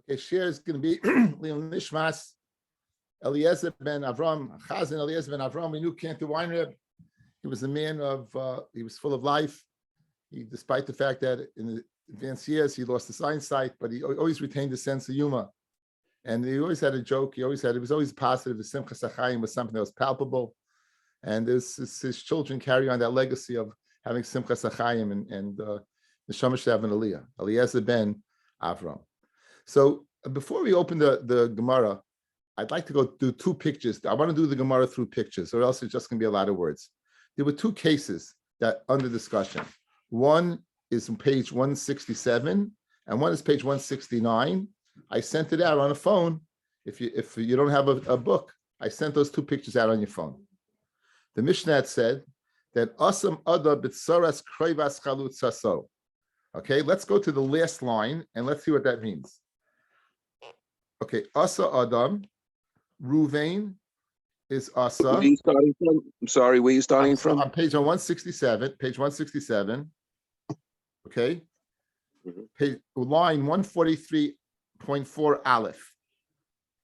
Okay, share is going to be Leon Nishmas, Eliezer ben Avram, Chazan Eliezer ben Avram. We knew can't do wine rib. He was a man of, he was full of life. Despite the fact that in the advanced years he lost his eyesight, but he always retained a sense of humor. And he always had a joke. He was always positive. The Simcha Sachayim was something that was palpable. And his children carry on that legacy of having Simcha Sachayim and the Shamash and Aliyah, Eliezer ben Avram. So before we open the Gemara, I'd like to go do two pictures. I want to do the Gemara through pictures, or else it's just going to be a lot of words. There were two cases that under discussion. One is on page 167, and one is page 169. I sent it out on a phone. If you don't have a book, I sent those two pictures out on your phone. The Mishnah said that Asam Ada Bitsaras Krevas Chalut Saso. Okay, let's go to the last line and let's see what that means. Okay, Asa Adam, Ruvain is Asa. Where are you starting from? I'm sorry, where are you starting from? On page 167, page 167. Okay. Page, line 143.4 Aleph.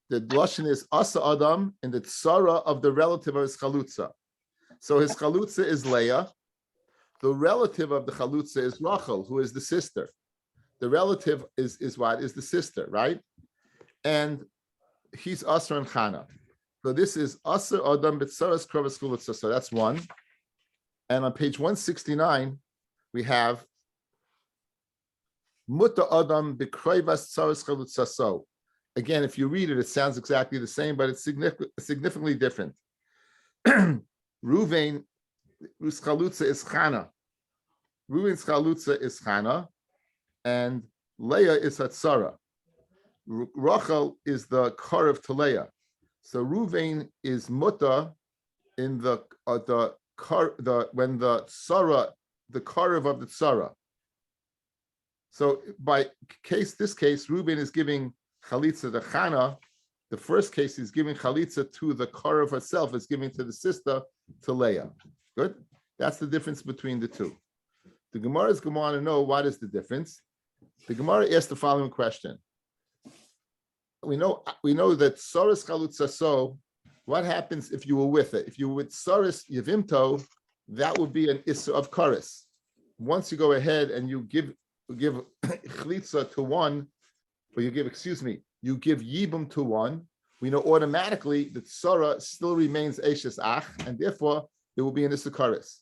The Lashon is Asa Adam in the Tsara of the relative of his Chalutza. So his Chalutza is Leah. The relative of the Chalutza is Rachel, who is the sister. The relative is what? Is the sister, right? And he's Asr and Chana. So this is Asr Adam B'tzaras Krovas Chalutza. So that's one. And on page 169, we have Mutta Adam B'krovas Tzaras Chalutza. So again, if you read it, it sounds exactly the same, but it's significantly different. Ruvain, whose Chalutza is Chana. Ruvain's Chalutza is Chana, and Leah is Hatzara. Rachel is the Karev to Leah. So Ruvain is Mutta in when the Tzara, the Karev of the Tzara. So by this case, Ruvain is giving Chalitza to Chana. The first case, he's giving Chalitza to the Karev herself, is giving to the sister, to Leah. Good? That's the difference between the two. The Gemara is going to want to know what is the difference. The Gemara asked the following question. We know that Soros Chalutza, so what happens if you were with it? If you were with Soros Yevimto, that would be an Issa of Karis. Once you go ahead and you give Chalitza to one, or you give Yibum to one, we know automatically that Sora still remains Eishes Ach, and therefore there will be an Issa Karis.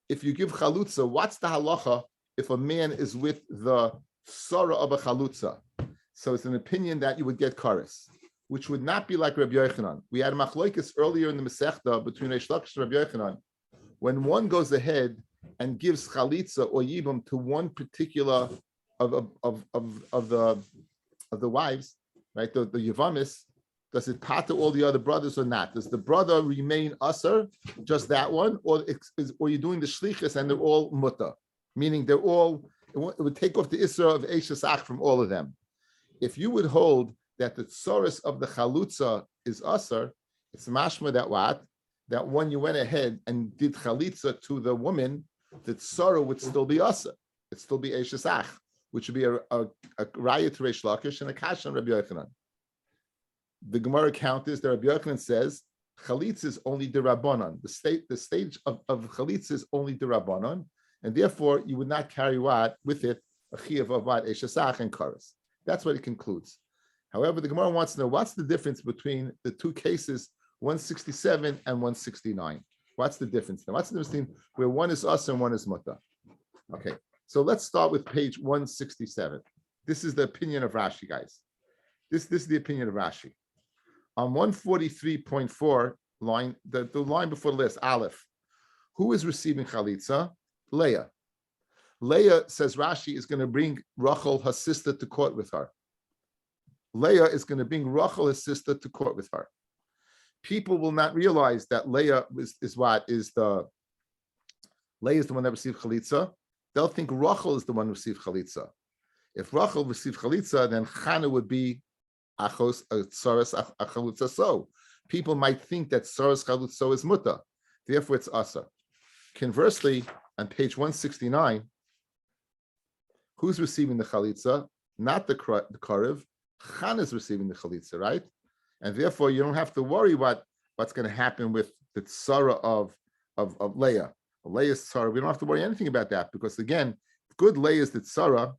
If you give Chalutza, what's the halacha if a man is with the Sora of a Chalutza? So it's an opinion that you would get kares, which would not be like Rabbi Yochanan. We had a machlokes earlier in the Masechta between Reish Lakish and Rabbi Yochanan. When one goes ahead and gives chalitza or yibum to one particular of the wives, right? The Yevamis, does it pata all the other brothers or not? Does the brother remain aser, just that one, or you're doing the shlichus and they're all muta, meaning they're all, it would take off the isra of Eishes Ach from all of them. If you would hold that the tzoros of the chalutza is aser, it's mashma that what? That when you went ahead and did chalitza to the woman, the tzara would still be aser. It'd still be Eishes Ach, which would be a raya to Reish Lakish and a kasha on Rabbi Yochanan. The Gemara count is that Rabbi Yochanan says chalitza is only derabanan. The stage of chalitza is only derabanan, and therefore you would not carry what with it a chiyuv of what Eishes Ach and kares. That's what it concludes. However, the Gemara wants to know what's the difference between the two cases, 167 and 169. What's the difference? Now, what's the difference between where one is us and one is muta? Okay, so let's start with page 167. This is the opinion of Rashi, guys. This is the opinion of Rashi. On 143.4 line, the line before the list, Aleph, who is receiving chalitza? Leah. Leah, says Rashi, is going to bring Rachel, her sister, to court with her. Leah is going to bring Rachel, his sister, to court with her. People will not realize that Leah is the one that received chalitza. They'll think Rachel is the one who received chalitza. If Rachel received chalitza, then Chana would be achos tzaras chalutza. So people might think that tzaras chalutza is muta. Therefore, it's asa. Conversely, on page 169. Who's receiving the chalitza? Not the karev, Chana is receiving the chalitza, right? And therefore, you don't have to worry what's going to happen with the tzara of Leah. Leah's tzara, we don't have to worry anything about that because again, good Leah is the tzara,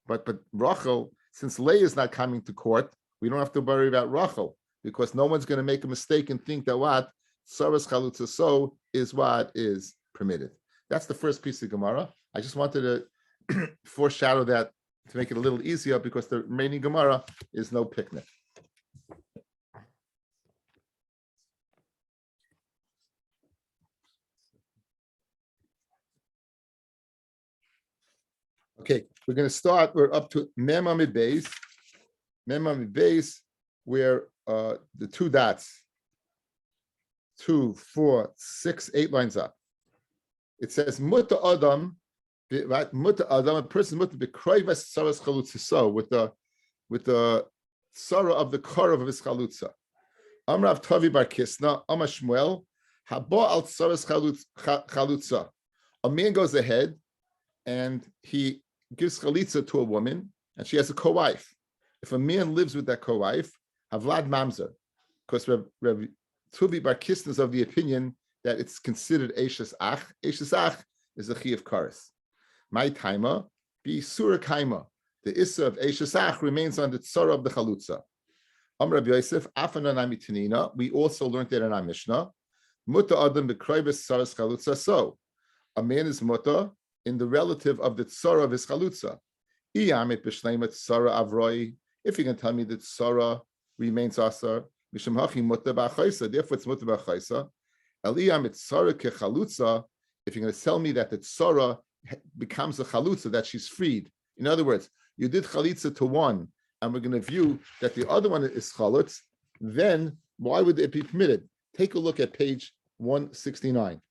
but Rachel, since Leah is not coming to court, we don't have to worry about Rachel because no one's going to make a mistake and think that what tzara's chalutza so is what is permitted. That's the first piece of Gemara. I just wanted to foreshadow that to make it a little easier because the remaining Gemara is no picnic. Okay, we're going to start. We're up to Mem Amid Beis. Mem Amid Beis, where the two dots, 2, 4, 6, 8 lines up. It says Mutta Adam, right? Mutta Adam, a person Mutta Bekroivas Saras Chalutza, so with the Sarah of the Korov of his Chalutza. Amrav Tavi Bar Kisna, Amar Shmuel, Haba al Saras Chalutza. A man goes ahead and he gives chalitza to a woman, and she has a co-wife. If a man lives with that co-wife, havlad mamzer, because Rabbi Tuvi Bar Kisna is of the opinion that it's considered eishes ach. Eishes ach is a chi of kares. My taima be surah kaima. The issa of eishes ach remains on the tzara of the chalutza. Rabbi Yosef afana namitinina. We also learned that in our Mishnah. Muta adam bekroibes tzaras chalutza. So a man is muta in the relative of the tzara of his chalutza. If you can tell me that tzara remains asar, therefore it's muta b'chaisa. If you're going to tell me that the tzara becomes a chalutza, that she's freed. In other words, you did chalitza to one, and we're going to view that the other one is chalutz, then why would it be permitted? Take a look at page 169.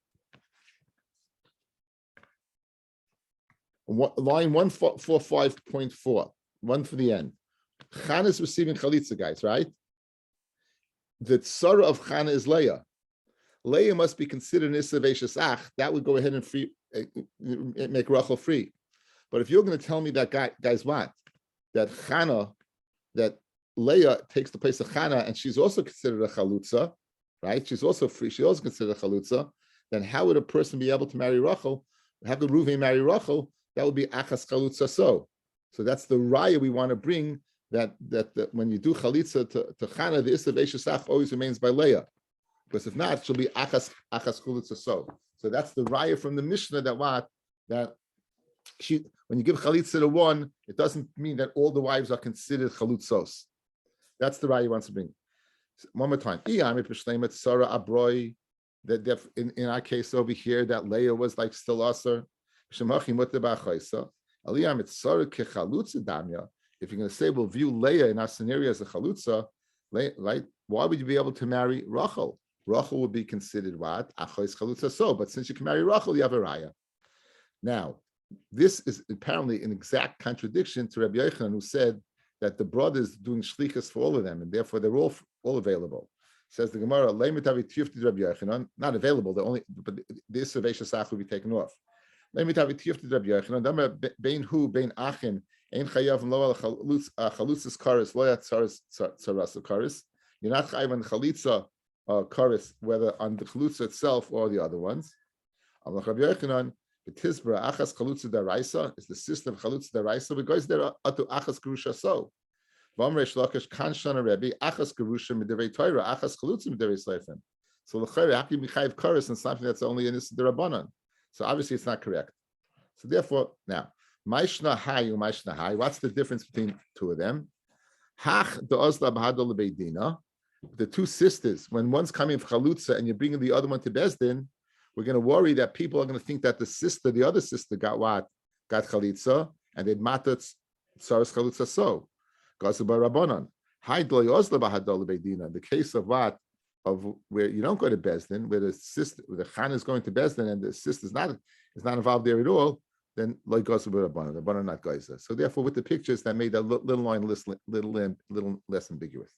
Line 145.4, one for the end. Chana is receiving chalitza, guys, right? The tzara of Chana is Leah. Leah must be considered an issa v'eishes ach. That would go ahead and make Rachel free. But if you're going to tell me that, guys, what? That Chana, that Leah takes the place of Chana, and she's also considered a chalutza, right? She's also free. She's also considered a chalutza. Then how would a person be able to marry Rachel? How could Reuven marry Rachel? That would be achas chalutza so. So that's the raya we want to bring, that when you do chalitza to Chana, the issa v'eishes ach always remains by Leah. Because if not, she'll be achas chalutza so. So that's the raya from the Mishnah that she, when you give chalitza to one, it doesn't mean that all the wives are considered chalutzos. That's the raya he wants to bring. One more time. That in our case over here, that Leah was like still aser. If you're going to say we'll view Leah in our scenario as a chalutza, right? Why would you be able to marry Rachel? Rachel would be considered what? Achos chalutza so. But since you can marry Rachel, you have a raya. Now, this is apparently an exact contradiction to Rabbi Yochanan, who said that the brothers doing shlichus for all of them, and therefore they're all available. Says the Gemara, not available. But this v'eishes will be taken off. You're not chayav on chalitza karis, whether on the chalutza itself or the other ones. Achas chalutza daraisa is the system of chalutza daraisa. But goes there to achas gerusha so. V'amresh lakish kanshana Rabbi achas gerusha miderei Torah achas chalutza miderei sleifen. So l'chayre how can you chayav karis and something that's only in this derabanan? So obviously it's not correct. So therefore, now, Maishna Hayu, Maishna Hay, what's the difference between two of them? Hach de'ozla b'hadol lebeidina. The two sisters, when one's coming for chalutza and you're bringing the other one to Bezdin, we're going to worry that people are going to think that the other sister got what? Got chalitza, and they'd matat tzaras chalutza so. Gazabar Rabbanan. Hay de'ozla b'hadol lebeidina. The case of what? Of where you don't go to Bezdin, where the Chana is going to Bezdin and the sister is not involved there at all, then like Gosu B'Rabbanan, the Rabbanan not Goisa. So therefore, with the pictures, that made that little line little less ambiguous.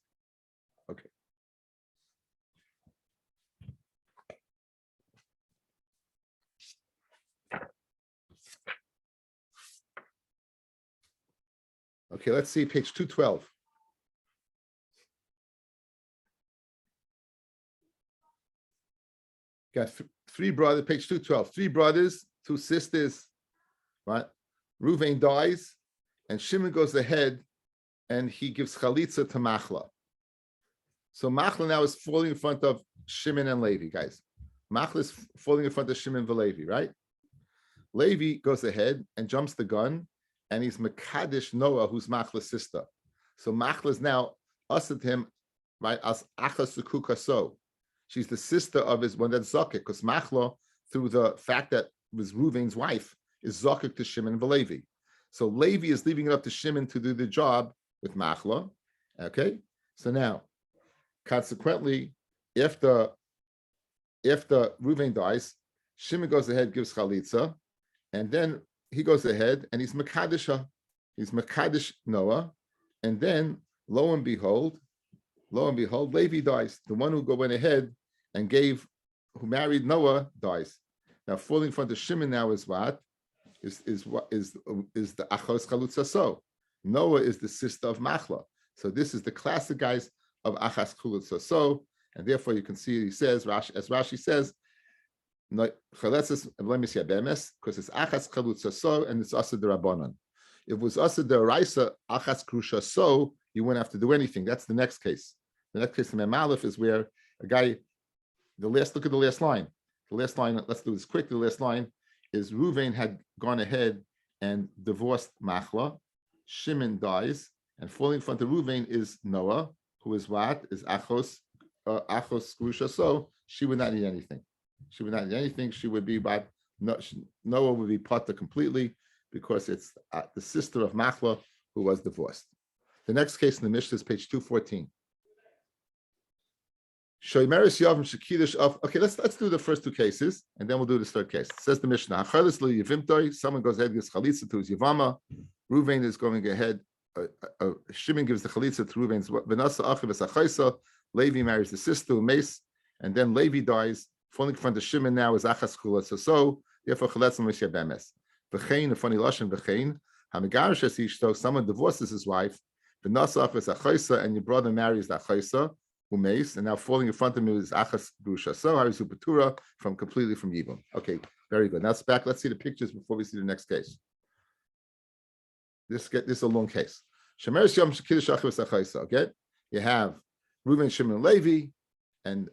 Okay. Okay, let's see page 212. Got three brothers, page 212. Three brothers, two sisters, right? Reuven dies, and Shimon goes ahead and he gives chalitza to Machla. So Machla now is falling in front of Shimon and Levi, guys. Machla is falling in front of Shimon and Levi, right? Levi goes ahead and jumps the gun, and he's Mekadesh Noah, who's Machla's sister. So Machla is now ushered him, right, as Achas Sukukaso. She's the sister of his one that's Zakik, because Machla, through the fact that was Reuven's wife, is Zakik to Shimon and Levi. So Levi is leaving it up to Shimon to do the job with Machla. Okay, so now, consequently, if the Reuven dies, Shimon goes ahead, gives chalitza, and then he goes ahead and he's Mekadesh, he's Mekadesh Noah, and then lo and behold, Levi dies. The one who went ahead and who married Noah dies. Now falling in front of Shimon now is what? Is the Achos Chalutza So. Noah is the sister of Machla. So this is the classic guys of Achas Chalutza So, and therefore you can see he says, as Rashi says, because it's Achas Chalutza So and it's Asa D'Rabbanan. If it was Asa D'Oraisa Achas Krusha So, you wouldn't have to do anything. That's the next case. The next case in Mem Aleph is where a guy, look at the last line. The last line, let's do this quick. The last line is Reuven had gone ahead and divorced Machla. Shimon dies, and falling in front of Reuven is Noah, who is what? Is Achos Grusha. So she would not need anything. She would not need anything. She would be by Noah would be Potter completely because it's the sister of Machla who was divorced. The next case in the Mishnah is page 214. Okay, let's do the first two cases, and then we'll do the third case. It says the Mishnah, someone goes ahead and gives chalitza to his Yevamot. Reuven is going ahead. Shimon gives the chalitza to Reuven's Vanasa Achiv Achaisa. Levi marries the sister, Mace, and then Levi dies. Falling in front of Shimon now is Achas Chulasa. So therefore, chalitza Moshe Bemes. V'chein, a funny lashon. V'chein, Hamigarish es ishto. Someone divorces his wife. Vanasa Achiv Achaisa, and your brother marries the Achaisa. Umeis, and now falling in front of me is Achas Grusha. So Harizu Patura completely from Yibum. Okay, very good. Now it's back. Let's see the pictures before we see the next case. This is a long case. Shemeres Yom Kiddush Achos Achaisa. Okay, you have Reuven, Shimon, Levi, and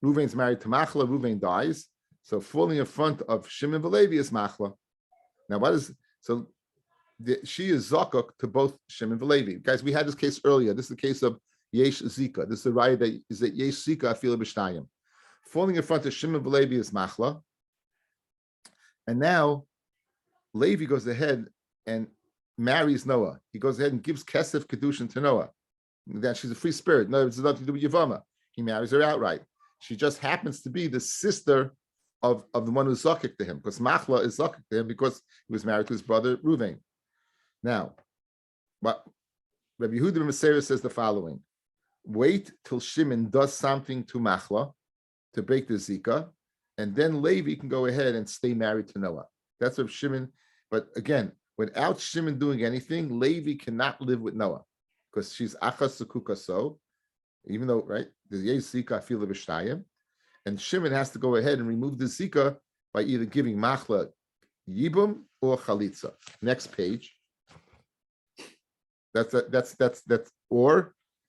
Reuven's married to Machla. Reuven dies, so falling in front of Shimon and Levi is Machla. Now what is so? She is Zakuk to both Shimon and Levi. Guys, we had this case earlier. This is the case of Yesh Zika. This is the raya that is that Yesh Zika Afila B'Shtayim. Falling in front of Shimon Levi is Machla. And now Levi goes ahead and marries Noah. He goes ahead and gives Kesef Kedushin to Noah. That she's a free spirit. No, it's nothing to do with Yevamot. He marries her outright. She just happens to be the sister of the one who's Zakik to him, because Machla is Zakik to him because he was married to his brother Reuven. Now, but Rabbi Yehuda ben Meseira says the following. Wait till Shimon does something to Machla to break the Zika, and then Levi can go ahead and stay married to Noah. That's what Shimon, but again, without Shimon doing anything, Levi cannot live with Noah because she's Achas Sukuka So, even though, right, there's Yesh Zika Afila B'Shtayim, and Shimon has to go ahead and remove the Zika by either giving Machla Yibum or Chalitza. Next page. That's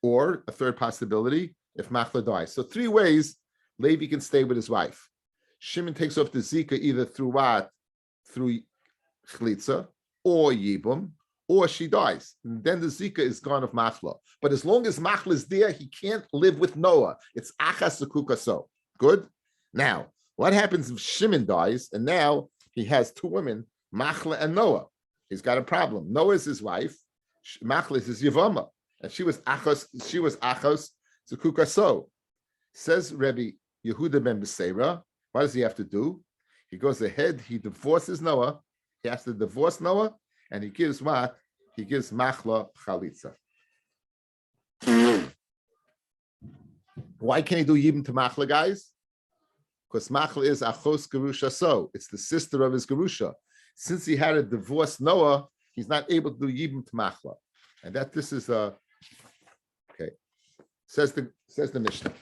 or a third possibility if Machla dies. So three ways Levi can stay with his wife. Shimon takes off the Zika either through what? Through Chalitza or Yibum, or she dies. And then the Zika is gone of Machla. But as long as Machla is there, he can't live with Noah. It's Achas Sukuka So. Good? Now, what happens if Shimon dies and now he has two women, Machla and Noah? He's got a problem. Noah is his wife. Machla is his Yevamot. And she was Achos Zukuka So. Says Rabbi Yehuda ben Beseira, what does he have to do? He goes ahead, he divorces Noah, he has to divorce Noah, and he gives what? He gives Machla Chalitza. Why can't he do Yibum to Machla, guys? Because Machla is Achos Gerusha So. It's the sister of his Gerusha. Since he had to divorce Noah, he's not able to do Yibum to Machla. And that this is a okay. Says the Mishnah.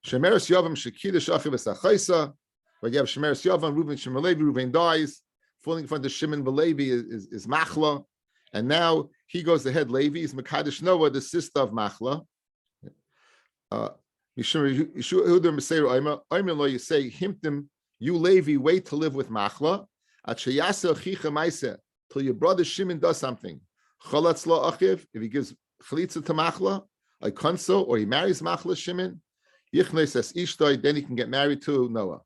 Shemeres Yavam Shekidish Achiv Esachaisa. But you have Shemeres Yavam, Reuben Shimon Levi, Reuben dies. Falling in front of Shimon Levi is Machla. And now he goes ahead, Levi is Mekadesh Noah, the sister of Machla. You say, Himtim, you Levi, wait to live with Machla. Till your brother Shimon does something. If he gives chalitza to Machla, like Konso, or he marries Machla Shimon, then he can get married to Noah.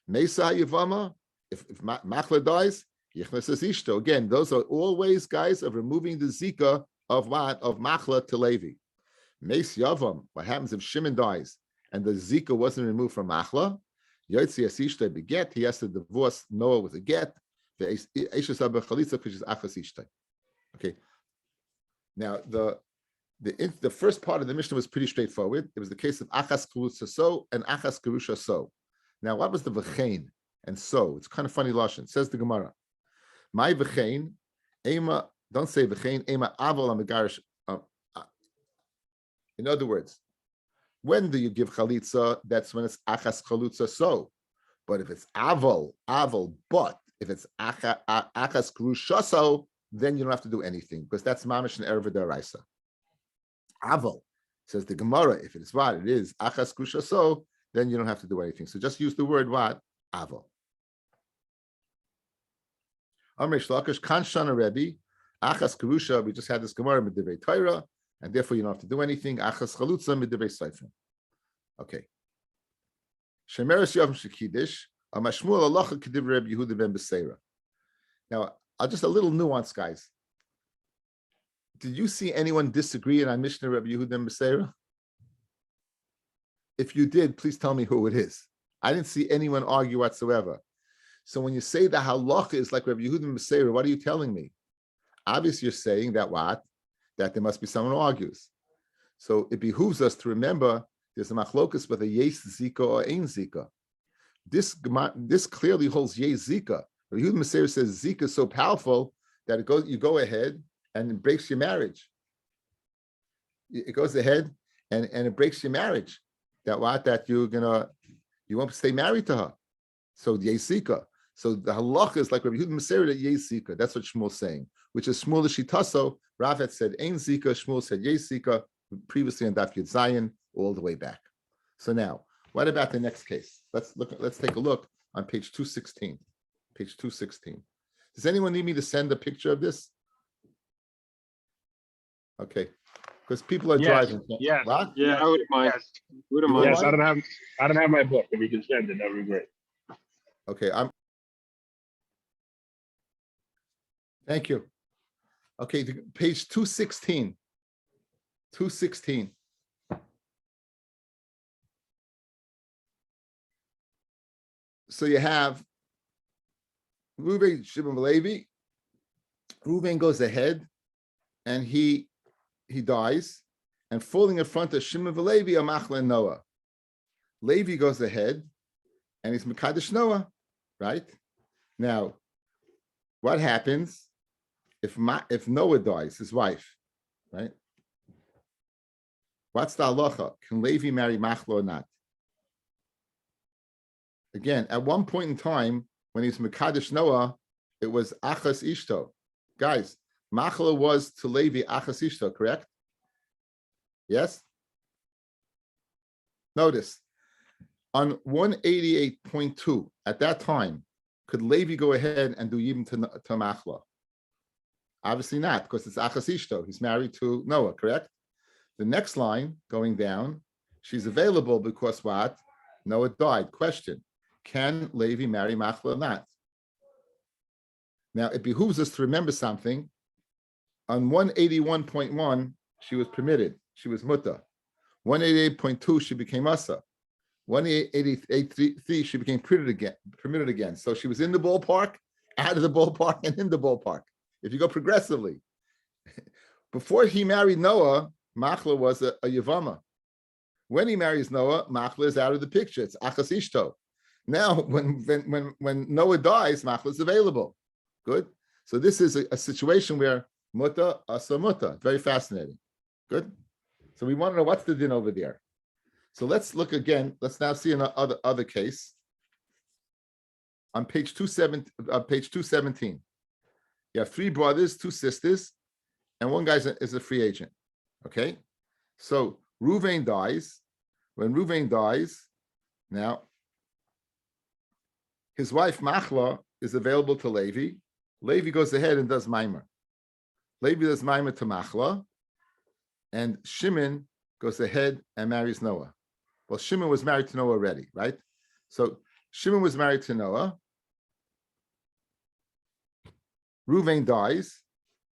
Mesa Yevama, if Machla dies, again, those are all ways, guys, of removing the Zika of what? Of Machla to Levi. Mes Yavam, what happens if Shimon dies and the Zika wasn't removed from Machla? Yotzi Asishta beget, he has to divorce Noah with a get. Okay. Now the first part of the Mishnah was pretty straightforward. It was the case of Achas Kerusha so and Achas Kerusha so. Now, what was the v'chein and so? It's kind of funny lashon. Says the Gemara. My v'chein, ema. Don't say v'chein, ema aval amegarish. In other words, when do you give chalitza? That's when it's achas chalutza so. But if it's aval, but if it's achas kerusha so, then you don't have to do anything because that's mamish and erva deraisa. Aval, says the Gemara, if it is what it is achas kerusha so, then you don't have to do anything. So just use the word what? Aval. Amrei Shlakish Kanshana Rebbe, achas kerusha. We just had this Gemara midivrei Torah, and therefore you don't have to do anything. Achas chalutza midivrei seifim. Okay. Shemeres Yavam Shekidish, Amashmuel Alacha Kedivrei Rabbi Yehuda ben Beseira. Now, just a little nuance, guys. Did you see anyone disagree on Mishnah Rabbi Yehuda ben Beseira? If you did, please tell me who it is. I didn't see anyone argue whatsoever. So when you say the halacha is like Rabbi Yehuda ben Beseira, what are you telling me? Obviously, you're saying that what? That there must be someone who argues. So it behooves us to remember there's a machlokus with a yes zika or ein zika. This clearly holds yes zika. Rabbi Yehuda ben Beseira says zika is so powerful that you go ahead and it breaks your marriage. It goes ahead and it breaks your marriage. That you won't stay married to her. So yesika. So the halacha is like Rabbi Yehuda ben Beseira that yesika. That's what Shmuel's saying, which is Shmuel Shitaso. Rav had said ein zika. Shmuel said yesika. Previously on Daf Yud Zayin, all the way back. So now, what about the next case? Let's take a look on page 216. Page 216. Does anyone need me to send a picture of this? Okay. Because people are driving. Yes. What? Yeah, I wouldn't mind. Yes. Wouldn't mind. Yes, I don't have my book. If you can send it, that would be great. Okay, thank you. Okay, page 216. 216. So you have Reuven Shimon Levi. Reuven goes ahead and he dies, and falling in front of Shimon Levi are Machla and Noah. Levi goes ahead and he's Mekadesh Noah, right? Now, what happens if Noah dies, his wife, right? What's the halacha? Can Levi marry Machla or not? Again, at one point in time, when he's Mekadesh Noah, it was Achas Ishto. Guys, Machla was to Levi Achas Ishto, correct? Yes? Notice, on 188.2, at that time, could Levi go ahead and do Yibum to Machla? Obviously not, because it's Achas Ishto. He's married to Noah, correct? The next line, going down, she's available because what? Noah died. Question, can Levi marry Machla or not? Now, it behooves us to remember something. On 181.1, she was permitted. She was mutta. 188.2, she became asa. 188.3, she became permitted again. So she was in the ballpark, out of the ballpark, and in the ballpark. If you go progressively. Before he married Noah, Machla was a Yevamot. When he marries Noah, Machla is out of the picture. It's Achas Ishto. Now, when Noah dies, Machla is available. Good. So this is a situation where Mutta, Asa Mutta. Very fascinating. Good. So we want to know what's the din over there. So let's look again. Let's now see another other case. On page 217, you have 3 brothers, 2 sisters, and one guy is a free agent. Okay, so Ruvain dies. When Ruvain dies, now his wife Machla is available to Levi. Levi goes ahead and does Maimer. Levi does Maimer to Machla, and Shimon goes ahead and marries Noah. Well, Shimon was married to Noah already, right? So Shimon was married to Noah. Ruvain dies,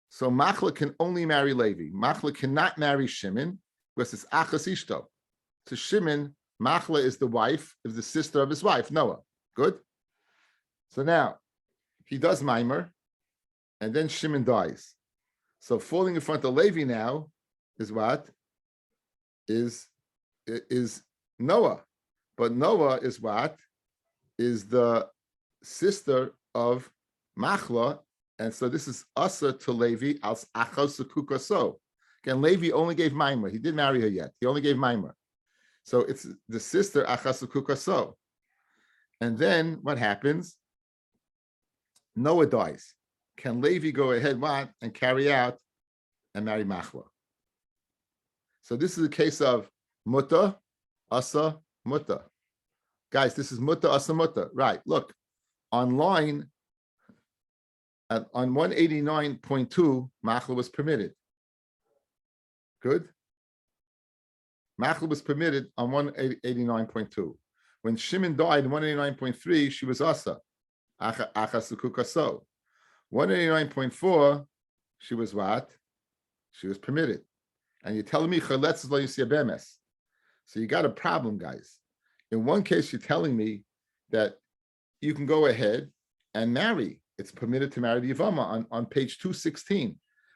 so Machla can only marry Levi. Machla cannot marry Shimon because it's Achas Ishto. To Shimon, Machla is the wife, is the sister of his wife, Noah. Good? So now, he does Maimer, and then Shimon dies. So falling in front of Levi now is what? Is Noah. But Noah is what? Is the sister of Machla, and so this is Asa to Levi as Achos Kukaso. Again, Levi only gave Maimer. He didn't marry her yet. He only gave Maimer. So it's the sister Achos Kukaso. And then what happens? Noah dies. Can Levi go ahead and carry out and marry Machla? So this is a case of Mutta, Asa, Mutta. Guys, this is Mutta, Asa, Mutta. Right, look, online, on 189.2, Machla was permitted. Good? Machla was permitted on 189.2. When Shimon died in 189.3, she was Asa. Achasukukaso. 189.4, she was what? She was permitted. And you're telling me chaletz is lo yisyabemes. So you got a problem, guys. In one case, you're telling me that you can go ahead and marry. It's permitted to marry the Yevamot on page 216.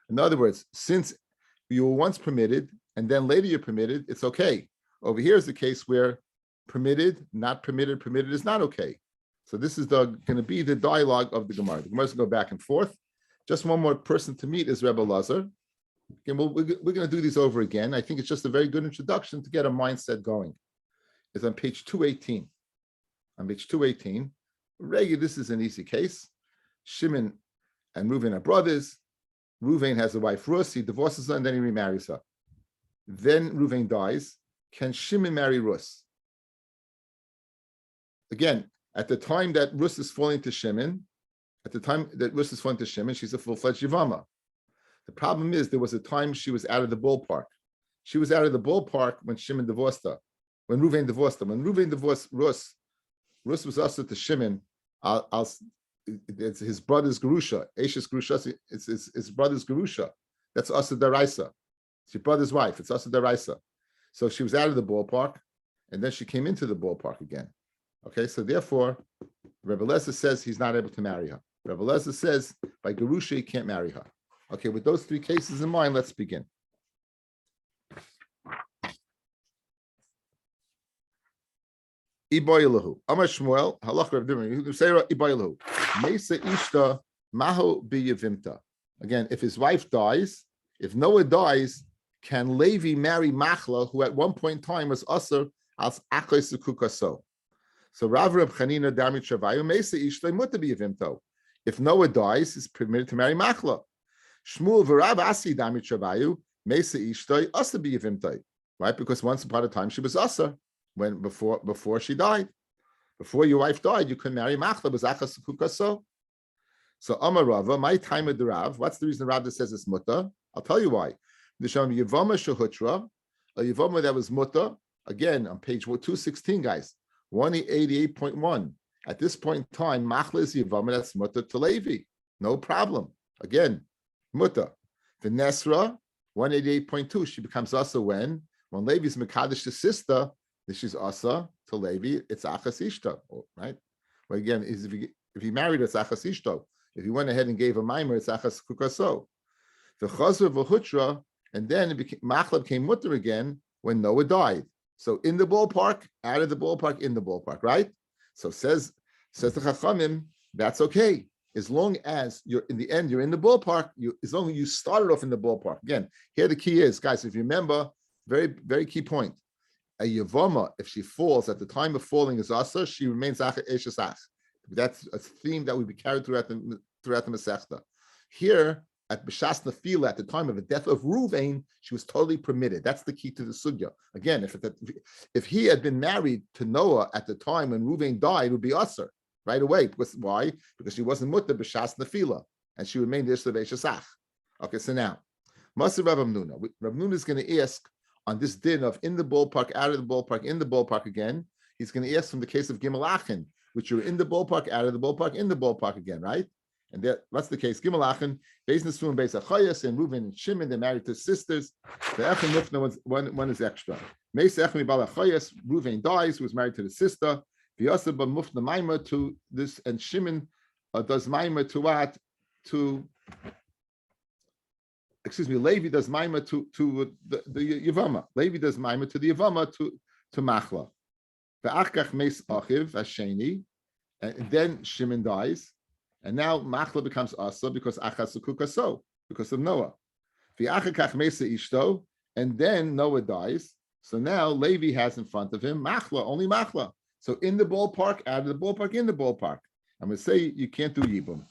In other words, since you were once permitted and then later you're permitted, it's okay. Over here is the case where permitted, not permitted, permitted is not okay. So this is going to be the dialogue of the Gemara. The Gemara is going to go back and forth. Just one more person to meet is Rebbe Lazar. Again, we're going to do these over again. I think it's just a very good introduction to get a mindset going. It's on page 218. On page 218, this is an easy case. Shimon and Reuven are brothers. Reuven has a wife, Rus. He divorces her and then he remarries her. Then Reuven dies. Can Shimon marry Rus? Again, at the time that Rus is falling to Shimon, she's a full-fledged Yevamot. The problem is there was a time she was out of the ballpark. She was out of the ballpark when Shimon divorced her, when Reuven divorced her. When Reuven divorced Rus was also to Shimon. It's his brother's Gerusha. Eshes Gerusha, it's his brother's Gerusha. That's Asa Daraisa. It's your brother's wife. It's Asa Daraisa. So she was out of the ballpark, and then she came into the ballpark again. Okay, so therefore, Rebbe Lezer says he's not able to marry her. Rebbe Lezer says by Gerusha he can't marry her. Okay, with those 3 cases in mind, let's begin. Iboilahu. Amar Shmuel, halach Rav Dimon. You say Iboilahu. Mesa ishta maho biyavimta. Again, if his wife dies, if Noah dies, can Levi marry Machla, who at one point in time was Asur as Achos Kukaso? So Rav Chanina Damit Shavayu Mesa ishta muta biyavimto. If Noah dies, he's permitted to marry Machla. Shmuel v'Rav Asi Damit Shavayu Mesa ishta Asa biyavimto. Right, because once upon a time she was Asur. When before she died, before your wife died, you could marry Machla was Achas Kukaso. So Amar Rava, my time of the Rav. What's the reason Rav says it's Mutta? I'll tell you why. The Sham Yevamot Shehutra, a Yevamot that was Mutta. Again on page 216, guys, 188.1. At this point in time, Machla is Yevamot that's Mutta to Levi. No problem. Again, Mutta. The Nesra 188.2. She becomes Asa when Levi's Mekadesh the sister. She's Asa to Levi, it's Achas Ishto, right? Well, again, if he married, it's Achas Ishto. If he went ahead and gave a mimer, it's Achas Kukaso. The Chazar v'Hutra, and then Machla became Mutter again when Noah died. So in the ballpark, out of the ballpark, in the ballpark, right? So says the Chachamim, that's okay. As long as you're in the end, you're in the ballpark, as long as you started off in the ballpark. Again, here the key is, guys, if you remember, very, very key point. a Yevamot, if she falls at the time of falling is asa, she remains eshesach. That's a theme that would be carried throughout the Masechta. Here at B'shas Nefila, at the time of the death of Ruvain, she was totally permitted. That's the key to the sugya. Again, if he had been married to Noah at the time when Ruvain died, it would be usher right away. Because why? Because she wasn't mutter B'shas Nefila, and she remained Yishlev Eshesach. Okay, so now, Masir Rav Hamnuna. Rav Hamnuna is going to ask on this din of in the ballpark, out of the ballpark, in the ballpark again. He's going to ask from the case of Gimel Achin, which are in the ballpark, out of the ballpark, in the ballpark again, right? And that's the case. Gimel Achin, Beis Nesum, Beis Achayas, and Reuven and Shimon, they're married to sisters. The Echem Nifna, one is extra. Meis Echem Ibal Achayas, Reuven dies, who was married to the sister. V'yaseh ba Mufna Maima to this, and Shimon does Maima to what? Levi does Maima to the Yevamot. Levi does Maima to the Yevamot to Machla. Ve'achkach Meis Achiv Hasheni, and then Shimon dies. And now Machla becomes Asa because Achasukukaso, because of Noah. V'achakach Mesa Ishto, and then Noah dies. So now Levi has in front of him Machla, only Machla. So in the ballpark, out of the ballpark, in the ballpark. I'm going to say you can't do Yibum.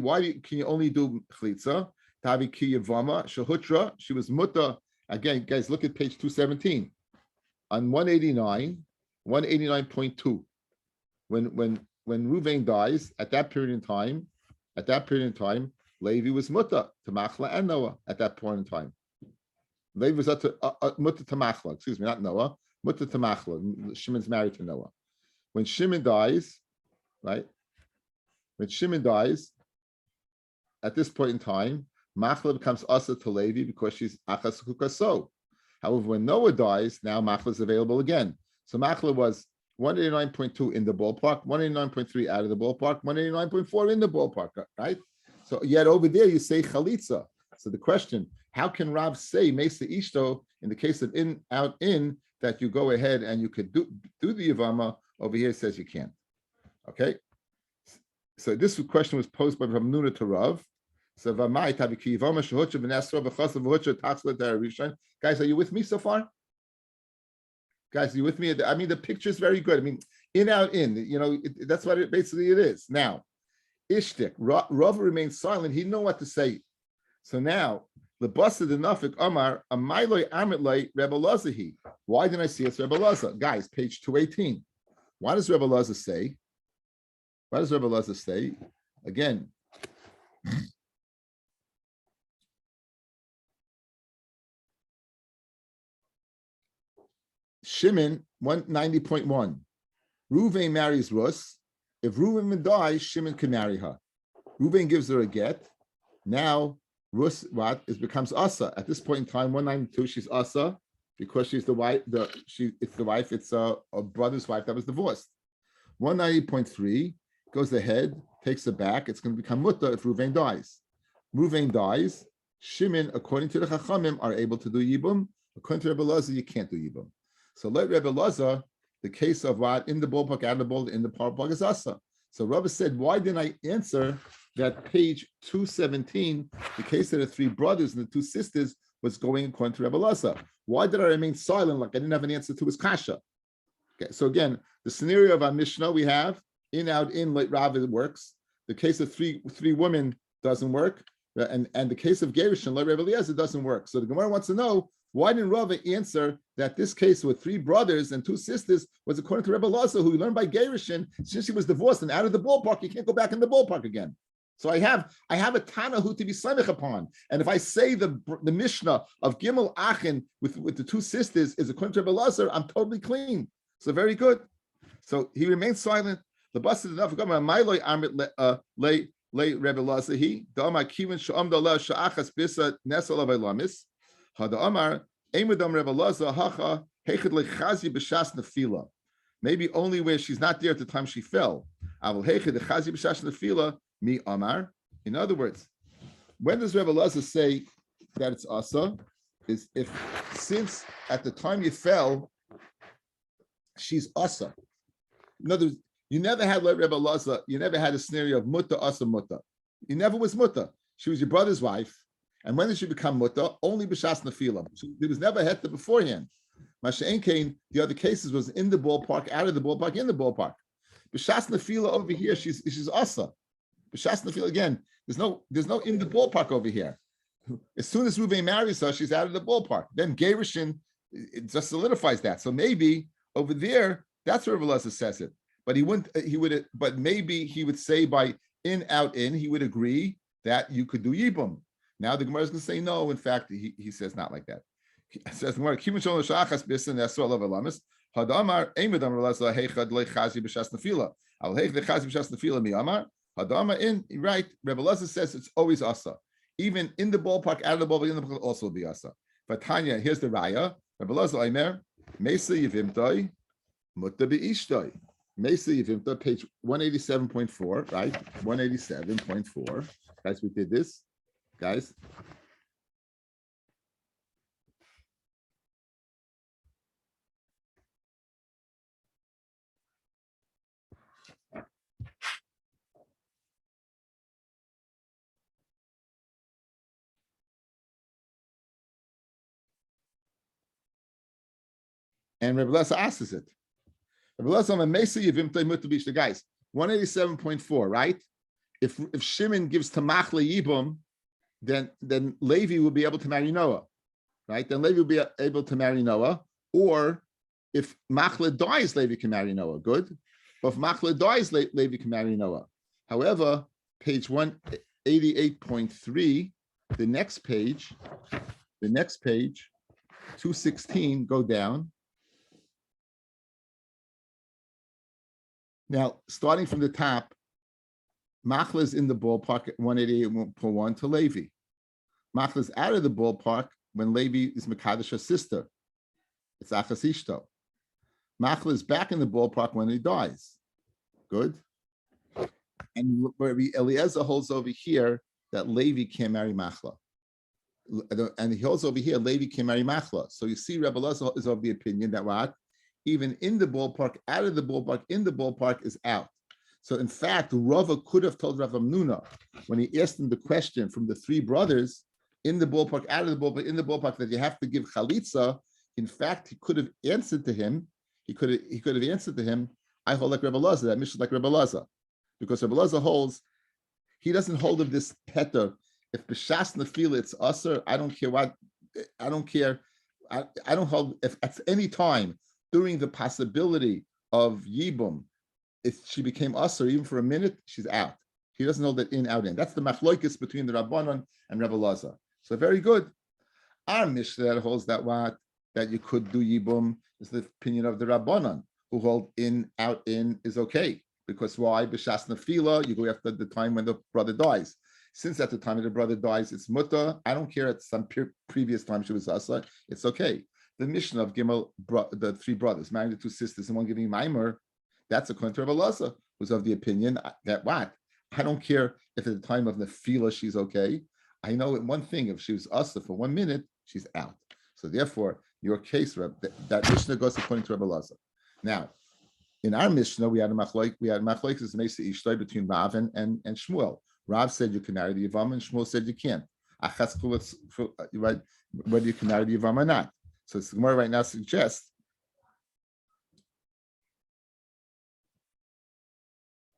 Why can you only do Chlitza? Tavi ki Yevama, Shahutra, she was Mutta. Again, guys, look at page 217. On 189.2, when Ruvain dies, at that period in time, Levi was Mutta to Machla and Noah at that point in time. Levi was Mutta to Machla, excuse me, not Noah, Mutta to Machla. Shimon's married to Noah. When Shimon dies, right? When Shimon dies, at this point in time, Machla becomes Asa to Levi because she's Achas Hukaso. However, when Noah dies, now Machla is available again. So Machla was 189.2 in the ballpark, 189.3 out of the ballpark, 189.4 in the ballpark, right? So yet over there you say Chalitza. So the question, how can Rav say Mesa Ishto in the case of in, out, in, that you go ahead and you could do the Yevama? Over here it says you can't. Okay? So this question was posed by Rav Hamnuna to Rav. So guys, are you with me so far? Guys, are you with me? I mean, the picture is very good. I mean, in, out, in. You know, that's what it basically it is. Now, Ishtik, Rav remains silent. He didn't know what to say. So now, Lebasa the Nafik Amar, Amailoi Amitloi Rebbe Lazahi. Why didn't I see it's Rebbe Laza? Guys, page 218. What does Rebbe Laza say? What does Rebbe Laza say? Again, Shimon 190.1. Ruvain marries Rus. If Ruvain dies, Shimon can marry her. Ruvain gives her a get. Now Rus becomes Asa. At this point in time, 192, she's Asa because she's the wife. It's a brother's wife that was divorced. 190.3 goes ahead, takes her back. It's going to become Mutta if Ruvain dies. Ruvain dies. Shimon, according to the Chachamim, are able to do Yibum. According to Rebbe Lazar, you can't do Yibum. So let Rebbe Lazar, the case of what in the ballpark, out of the ballpark, in the ballpark is Asa. So Rabbi said, why didn't I answer that page 217, the case of the three brothers and the two sisters was going according to Rebbe Lazar? Why did I remain silent like I didn't have an answer to his kasha? Okay, so again, the scenario of our Mishnah we have, in, out, in, like Rav, it works. The case of three women doesn't work. And the case of Gerushin, like Rebbe Eliezer, doesn't work. So the Gemara wants to know, why didn't Rava answer that this case with three brothers and two sisters was according to Rebbe Laza, who we learned by Gerushin, since she was divorced and out of the ballpark, you can't go back in the ballpark again. So I have a Tana who to be samech upon. And if I say the Mishnah of Gimel Achin with the two sisters is according to Rebbe Laza, I'm totally clean. So very good. So he remains silent. The bus is enough. Lay Rebbe Laza he Dama Kivin Sham Dala Shachas Bisa Nesala Velamis. Maybe only where she's not there at the time she fell. In other words, when does Rebbe Lazar say that it's Asa? Is if since at the time you fell, she's Asa. In other words, you never had like Rebbe Lazar, you never had a scenario of Mutta, Asa, Mutta. You never was Mutta. She was your brother's wife. And when did she become mutter? Only b'shas nefila. There was never heta beforehand. Masha'en Kain, the other cases was in the ballpark, out of the ballpark, in the ballpark. B'shas nefila over here, she's asa. B'shas nefila again. There's no in the ballpark over here. As soon as Ruvain marries her, she's out of the ballpark. Then Gerushin, it just solidifies that. So maybe over there, that's where Rabbi Elazar says it. But but maybe he would say by in, out, in, he would agree that you could do Yibum. Now the Gemara is going to say no. In fact, he says not like that. He says Gemara, Kimun Shalom Shachas Bisin Esra Alav Alamis Hadamar Eimedam Rabbi Heichad Lechazi B'Shas Nefila Al Heich Lechazi B'Shas Nefila Miyamar Hadamar in right. Rabbi Elazar says it's always Asa, even in the ballpark, out of the ballpark, in the ballpark also will be Asa. But Tanya, here's the Raya. Rabbi Elazar Aimer Mesa Yevimtoi Mutta Be'ishtoi Mesa Yevimta, page 187.4, right? 187.4. Guys, we did this. Guys. And Rabbi Elazar asks it. Rabbi Elazar Mesa Yevimta Mutta Be'ishtoi. Guys, 187.4, right? If Shimon gives to Machle Yibum, then Levi will be able to marry Noah, right? Then Levi will be able to marry Noah. Or if Machle dies, Levi can marry Noah. Good. But if Machle dies, Levi can marry Noah. However, page 188.3, the next page, 216, go down. Now, starting from the top, Machla is in the ballpark at 188.1 to Levi. Machla is out of the ballpark when Levi is Mekadesh's sister. It's Achas Ishto. Machla is back in the ballpark when he dies. Good. And Eliezer holds over here that Levi can't marry Machla. And he holds over here, Levi can't marry Machla. So you see, Rabbi Eliezer is of the opinion that what? Even in the ballpark, out of the ballpark, in the ballpark is out. So in fact, Rava could have told Rav Amnuna when he asked him the question from the three brothers, in the ballpark, out of the ballpark, in the ballpark, that you have to give chalitza. In fact, he could have answered to him. He could have answered to him, I hold like Rabbi Elazar, that mission like Rabbi Elazar. Because Rabbi Elazar holds, he doesn't hold of this petter. If b'shas nefila it's usher, I don't care what, I don't care. I don't hold, if at any time during the possibility of Yibum, if she became usher, even for a minute, she's out. He doesn't hold that in, out, in. That's the machloikis between the Rabbanon and Rabbi Elazar. So very good. Our Mishnah that holds that you could do Yibum is the opinion of the Rabbanon, who hold in, out, in is okay. Because why? B'shas nefila, you go after the time when the brother dies. Since at the time of the brother dies, it's mutter. I don't care at some previous time she was asa. It's okay. The Mishnah of Gimel, the three brothers marrying the two sisters and one giving Maimer, that's according to Rabbi Elazar, who's of the opinion that what? I don't care if at the time of nefila she's okay. I know one thing, if she was asa for 1 minute, she's out. So therefore, your case, that Mishnah goes according to Rabbi Elazar. Now, in our Mishnah, we had machloik is Mesa Ishtoi between Rav and Shmuel. Rav said you can marry the Yevamot, and Shmuel said you can't. Right, whether you can marry the Yevamot or not. So the Gemara right now suggests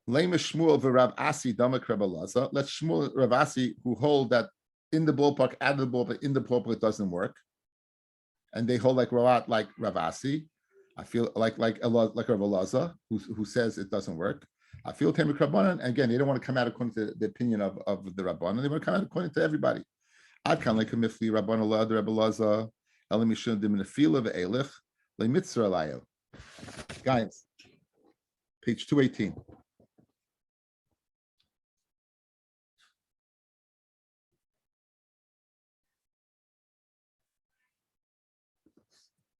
Lema Shmuel v'Rav Asi Damak Rabbi Elazar. Let Shmuel Rav Asi, who hold that in the ballpark, out of the ballpark, in the ballpark it doesn't work, and they hold like Rav Asi. I feel like Rav Elazar, who says it doesn't work. I feel Temek Rabbanan, and again, they don't want to come out according to the opinion of the Rabbanan. They want to come out according to everybody. Ad kan like Mifli Rabbanan Lad Rabbi Elazar Elam Yishun Diminafila ve'Elich leMitzra Alayo. Guys, page 218.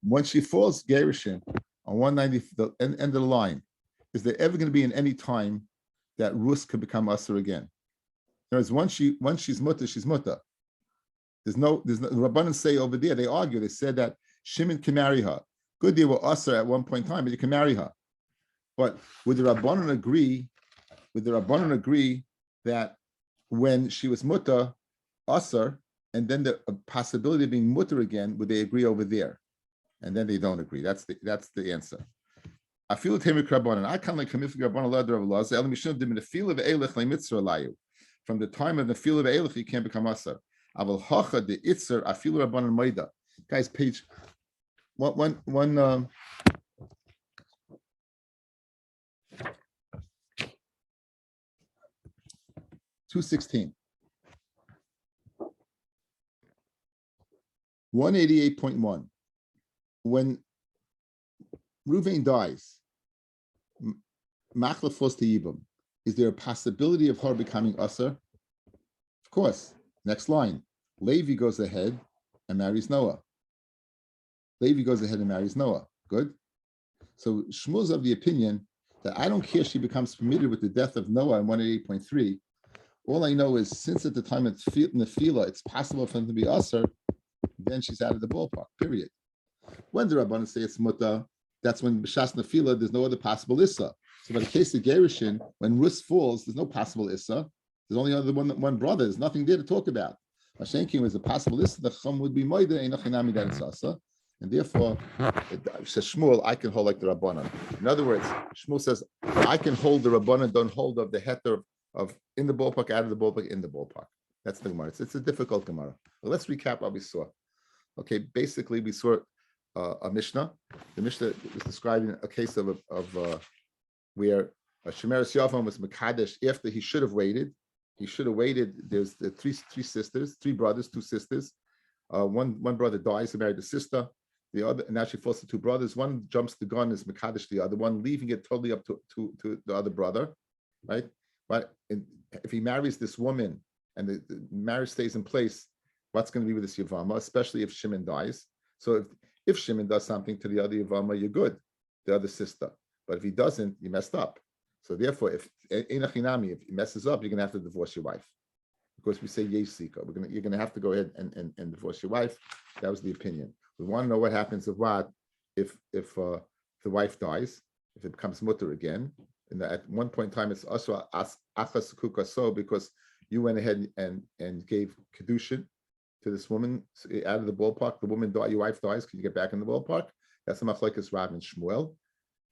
When she falls Gerushin on 190, the end of the line, is there ever going to be in any time that Rus could become Asur again? In other words, once she's mutter, she's mutter. There's no the Rabbanan say over there, they argue, they said that Shimon can marry her. Good, they were Asur at one point in time, but you can marry her. But would the Rabbanan agree that when she was mutter, Asur, and then the possibility of being mutter again, would they agree over there? And then they don't agree. That's the answer. I feel Tamir Krabanan. I can't like Kamif Krabanan Ladra of Laws. Elam Yishun Dim in the field of Eilech like Mitzvah Layu. From the time of the field of Eilech, you can't become Asar. Aval Hacha the Itzer. I feel Rabbanan Maida. Guys, page 216. 188.1. When Ruvain dies, Machlef falls to Yibam. Is there a possibility of her becoming Asar? Of course. Next line. Levi goes ahead and marries Noah. Good. So Shmuel's of the opinion that I don't care if she becomes permitted with the death of Noah in 188.3. All I know is since at the time of Nefila, it's possible for him to be Asar, then she's out of the ballpark, period. When the Rabbanan say it's Mutta, that's when B'shas Nefila, there's no other possible Issa. So by the case of Gerushin, when Rus falls, there's no possible Issa. There's only other one brother. There's nothing there to talk about. Hashenkin was a possible Issa, the Chum would be Moida, Einachinami that it's Asa. And therefore, says Shmuel, I can hold like the Rabbanan. In other words, Shmuel says, I can hold the Rabbanan, don't hold of the heter of in the ballpark, out of the ballpark, in the ballpark. That's the Gemara. It's a difficult Gemara. Well, let's recap what we saw. Okay, basically we saw a Mishnah. The Mishnah was describing a case of where Shemeres Yavam was Mekadesh after he should have waited. There's the three sisters, three brothers, two sisters. One brother dies, he married the sister. The other, and actually falls to two brothers. One jumps the gun, is Mekadesh the other one, leaving it totally up to the other brother, right? But if he marries this woman and the marriage stays in place, what's going to be with this Yevama, especially if Shimon dies? So if Shimon does something to the other Yevama, you're good, the other sister. But if he doesn't, you messed up. So therefore, if he messes up, you're going to have to divorce your wife. Because we say Yesika, you're going to have to go ahead and divorce your wife. That was the opinion. We want to know what happens if the wife dies, if it becomes mutter again. And at one point in time, it's also achas kukaso because you went ahead and gave kedushin to this woman out of the ballpark. The woman died, your wife dies. Can you get back in the ballpark? That's a machlekes Rav and Shmuel.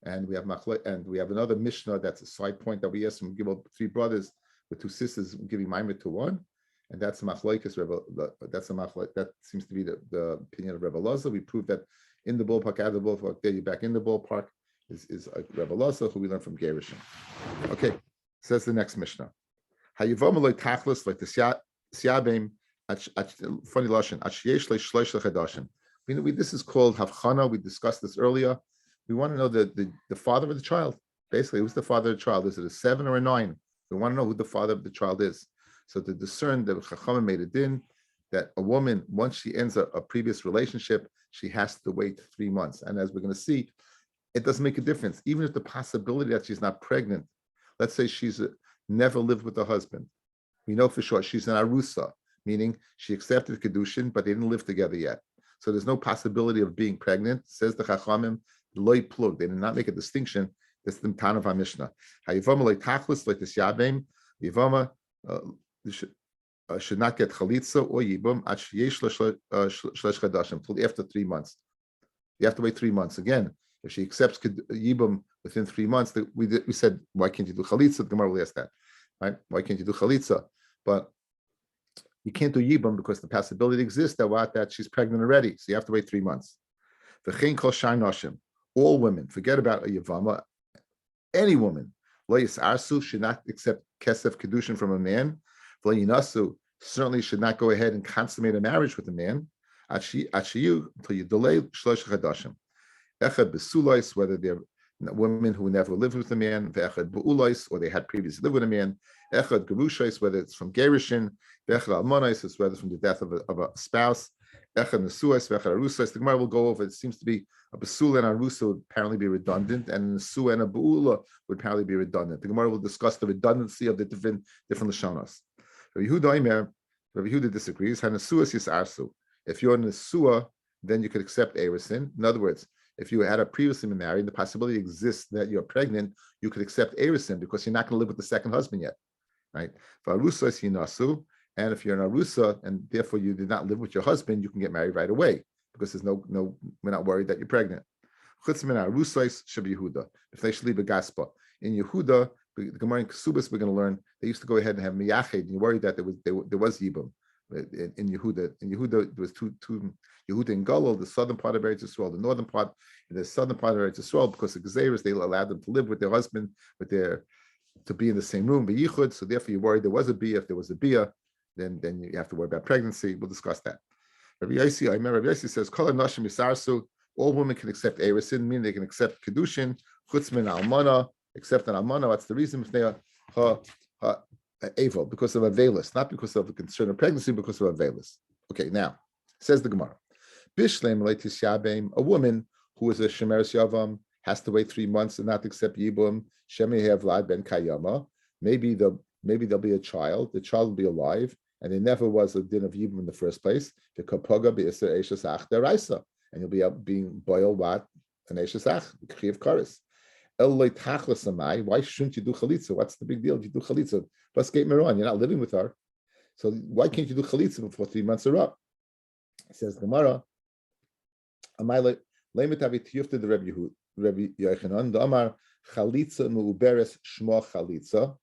And we have another Mishnah that's a side point that we asked him give up three brothers with two sisters giving maimer to one. And that's a machlekes that seems to be the opinion of Rebbe Loza. We proved that in the ballpark, out of the ballpark, there you're back in the ballpark is Rebbe Loza, who we learned from Gerushin. Okay, says the next Mishnah. Hayivomaloy tachlis like the siabim funny lashon achiyesh leishlosh lechadashim. This is called havchana. We discussed this earlier. We want to know the father of the child. Basically, who's the father of the child? Is it a 7 or a 9? We want to know who the father of the child is. So to discern, the Chachamim made a din that a woman, once she ends a previous relationship, she has to wait 3 months. And as we're going to see, it doesn't make a difference. Even if the possibility that she's not pregnant, let's say she's never lived with her husband. We know for sure she's an arusa, meaning she accepted Kedushin, but they didn't live together yet. So there's no possibility of being pregnant, says the Chachamim, loy plug. They did not make a distinction. That's the Tan of HaMishnah. Hayivama loy tachlis like this yabim. Yivama should not get chalitza or yibum at sheyesh shlesh chadashim until after 3 months. You have to wait 3 months. Again, if she accepts yibum within 3 months, we said, why can't you do chalitza? The Gemara will ask that, right? Why can't you do chalitza? But you can't do yibum because the possibility exists that she's pregnant already. So you have to wait 3 months. V'chein kol shar nashim. All women, forget about a yevama. Any woman, lo yisarsu, should not accept kesef kedushin from a man. Lo yinasu, certainly should not go ahead and consummate a marriage with a man. Achiyu, until you delay shlosh chadashim. Echad besulais, whether they're women who never lived with a man. Ve'echad beulais, or they had previously lived with a man. Echad gerushais, whether it's from gerushin. Ve'echad almonais, is whether from the death of a spouse. Echad nesuais, ve'echad arusais. The Gemara will go over. It seems to be a basula and a arusa would apparently be redundant, and a nesua and a beula would apparently be redundant. The Gemara will discuss the redundancy of the different lashonos. Rabbi Yehuda disagrees. Hanesuas yisarsu. If you're a nesua, then you could accept erisin. In other words, if you had previously been married, the possibility exists that you're pregnant, you could accept erisin because you're not going to live with the second husband yet, right? V'arusas yinasu. And if you're an arusa and therefore you did not live with your husband, you can get married right away because there's no, we're not worried that you're pregnant. Chutz min arusais sheb Yehuda. If they should leave a gaspa in Yehuda, the Gemara in Kesubas we're going to learn they used to go ahead and have miyached, and you worried that there was yibum in Yehuda. In Yehuda there was two Yehuda and Galil, the southern part of Eretz Yisrael, the northern part, and the southern part of Eretz Yisrael, because the Gezeres they allowed them to live with their husband, to be in the same room, yichud. So therefore you worried there was a bia. If there was a bia, then you have to worry about pregnancy. We'll discuss that. Rabbi Yossi says, Kol nashim yisarsu, all women can accept erisin, meaning they can accept kedushin, chutz min almana, except an almana. That's the reason if they are avel, because of avelis, not because of a concern of pregnancy, because of avelis. Okay, now says the Gemara, Bishlem leitis yabim, a woman who is a shemeres yavam has to wait 3 months and not accept yibum. Shemi hevlad ben kayama. Maybe there'll be a child. The child will be alive, and there never was a din of yibum in the first place. The kapaga be'isar eishes ach deraisa, and you'll be being boiled what an eishes ach chiv karis. Eloi tachlas amai. Why shouldn't you do chalitza? What's the big deal if you do chalitza? Plus gate meron. You're not living with her, so why can't you do chalitza before 3 months are up? It says Gemara. Amai leimet avit yufta the Rabbi Yochanan. The Amar chalitza meuberes shmo chalitza.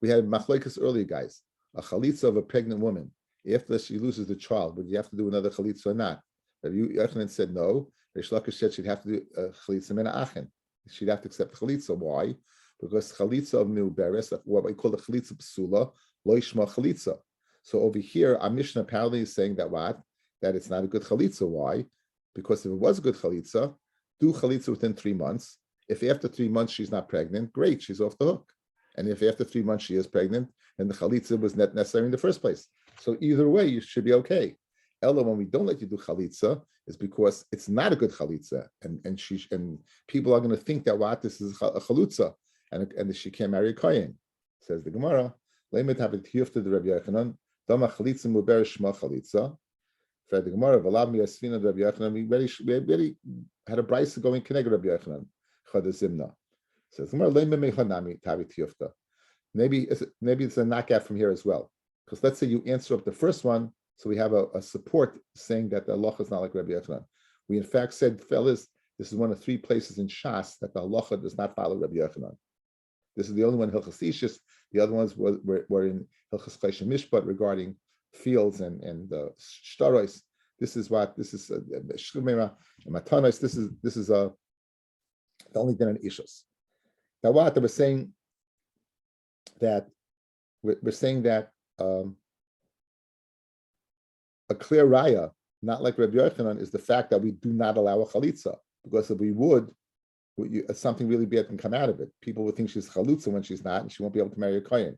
We had machlokes earlier, guys. A chalitza of a pregnant woman, after she loses the child, would you have to do another chalitza or not? Rabbi Yochanan said no. Reish Lakish said she'd have to do a chalitza min achen. She'd have to accept chalitza. Why? Because chalitza of meuberes, what we call the chalitza psula, lo yishma chalitza. So over here, our Mishnah apparently is saying that what? That it's not a good chalitza. Why? Because if it was a good chalitza, do chalitza within 3 months. If after 3 months she's not pregnant, great, she's off the hook. And if after 3 months she is pregnant, then the chalitza was not necessary in the first place. So either way, you should be okay. Ella, when we don't let you do chalitza, is because it's not a good chalitza, and people are going to think that what this is a chalutza, and she can't marry a kohen. Says the Gemara, "Leimet have it to the Rabbi Yochanan, dama chalitza muber shma chalitza." For the Gemara, "V'lav mi asfina Rabbi Yochanan." We already had a brayso going connected Rabbi Yochanan. Chadazimna. Says the Gemara, "Leimet mechanami tavit yufta." Maybe it's a knockout from here as well, because let's say you answer up the first one. So we have a support saying that the halacha is not like Rabbi Yochanan. We in fact said, fellas, this is one of 3 places in Shas that the halacha does not follow Rabbi Yochanan. This is the only one in Hilchas Ishis. The other ones were in Hilchas Chayshim Mishpat regarding fields and shtaros. This is Shkumera and Matanos. This is the only din in Ishus. Now what we're saying that a clear raya, not like Rabbi Yochanan, is the fact that we do not allow a chalitza, because if we would, something really bad can come out of it. People would think she's chalitza when she's not, and she won't be able to marry a kohen.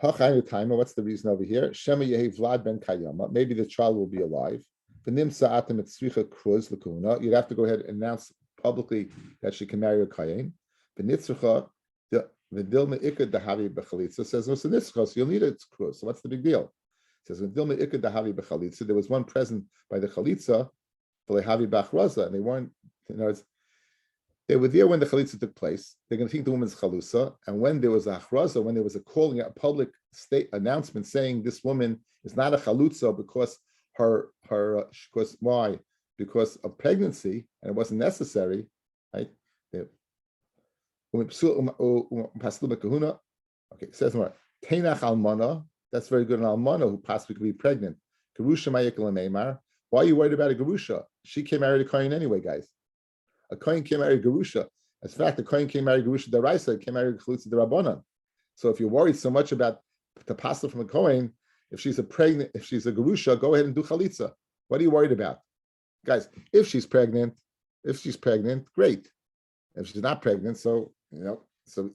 What's the reason over here? Shema yehi Vlad ben Kayama. Maybe the child will be alive. You'd have to go ahead and announce publicly that she can marry a kohen. The Dilma Ikad Dahavi Bechalitza says, no, so you'll need a kruz. So what's the big deal? It says, Dilma Ikad Dahavi Bechalitza, there was one present by the Chalitza, for Lehavi Bachraza, and they weren't, they were there when the Chalitza took place. They're going to think the woman's Chalusa, and when there was a Achraza, when there was a calling, a public state announcement saying this woman is not a Chalutza because because why? Because of pregnancy, and it wasn't necessary, right? Okay, it says more. Teinach almana. That's very good. An almana who possibly could be pregnant. Gerusha ma'ikal neymar. Why are you worried about a gerusha? She can't marry a kohen anyway, guys. A kohen can't marry a gerusha. As a fact, a kohen can't marry gerusha deraisa. Can't marry chalutza derabanan. So if you're worried so much about the pasta from a kohen, if she's a gerusha, go ahead and do chalitza. What are you worried about, guys? If she's pregnant, great. If she's not pregnant, so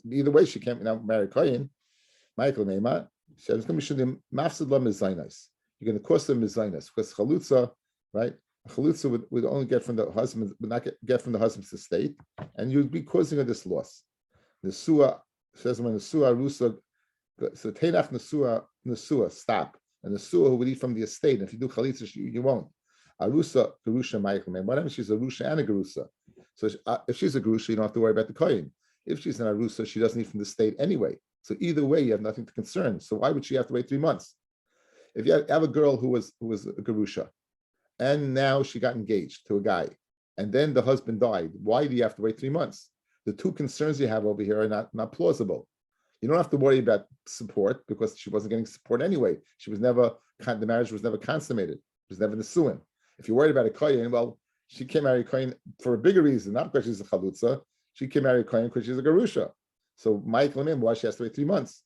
either way she can't marry Kohen. Michael Neymar says you're going to cost them mizainas because chalutza, right? A chalutza would only get from the husband, would not get from the husband's estate, and you'd be causing her this loss. The sua says when the sua rusa, so teinach nesua stop, and the sua who would eat from the estate. And if you do chalitza, you won't. Arusa gerusha Michael Neymar. Whatever she's a rusha and a gerusa. So if she's a gerusha, you don't have to worry about the kohen. If she's an arusa, she doesn't eat from the state anyway. So either way, you have nothing to concern. So why would she have to wait 3 months? If you have a girl who was a Garusha, and now she got engaged to a guy, and then the husband died, why do you have to wait 3 months? The two concerns you have over here are not plausible. You don't have to worry about support because she wasn't getting support anyway. The marriage was never consummated. It was never nesuin. If you're worried about a kohen, well, she can't marry a kohen for a bigger reason, not because she's a chalutza. She can marry a kohen because she's a garusha. So Michael, why she has to wait 3 months?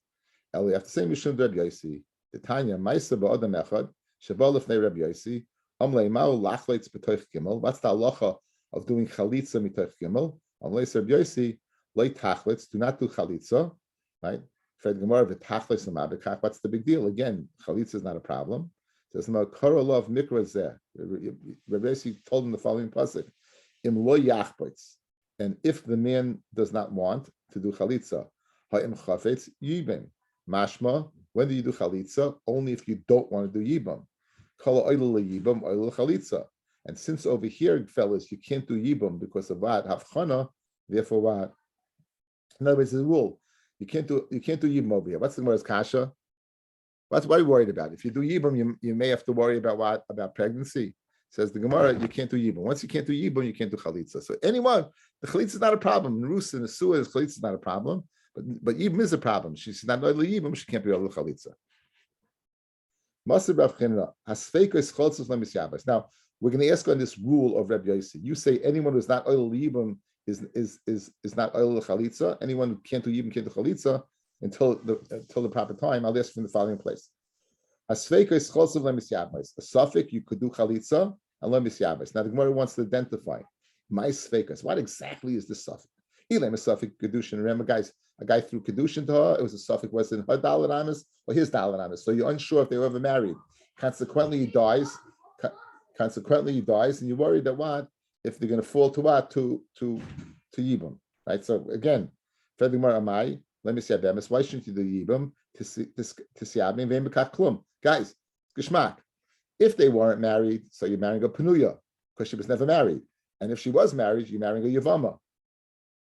El, you have to say Mishum Rabbi Yossi. The Tanya Ma'isa ba'adam echad sheba lefnei Rabbi Yossi amlei ma'u lachleitz b'toich gimel. What's the halacha of doing chalitza mitoich gimel? Amlei Rabbi Yossi lei tachlitz. Do not do chalitza. Right? What's the big deal? Again, chalitza is not a problem. It says about korolov mikra zeh. Rabbi Yossi told him the following pasuk: Im lo yachbitz. And if the man does not want to do chalitza, ha'im chafetz yibim. Mashma, when do you do chalitza? Only if you don't want to do yibam. Kol oil yibam, oil chalitza. And since over here, fellas, you can't do yibam because of what? Havchana, therefore what? In other words, it's a rule. You can't do yibam over here. What's the Gemara's kasha? What are you worried about? If you do yibam, you may have to worry about what? About pregnancy. Says the Gemara, you can't do yibam. Once you can't do yibam, you can't do chalitza. So anyone, the chalitza is not a problem. In Rus and the Suez, chalitza is not a problem. But yibam is a problem. She's not able to yibam, she can't be able to chalitza. Now we're going to ask on this rule of Rabbi Yossi. You say anyone who's not oil yibam is not oil chalitza. Anyone who can't do yibam can't do chalitza until the proper time. I'll ask from the following place. A suffix you could do chalitza and lemisyabas. Now the Gemara wants to identify my sfekas. What exactly is this suffix? Elam a suffix kedushin. Remember, guys, a guy threw kedushin to her. It was a suffix. Was in her daled amis or his daled amis. So you're unsure if they were ever married. Consequently, he dies. And you're worried that what if they're going to fall to what to yibam, right? So again, Fred Gemara Amai. Let me see Abemis. Why shouldn't you do yibam to siabim ve'imekach klum? Guys, geschmack. If they weren't married, so you're marrying a penuya because she was never married, and if she was married, you're marrying a yevama.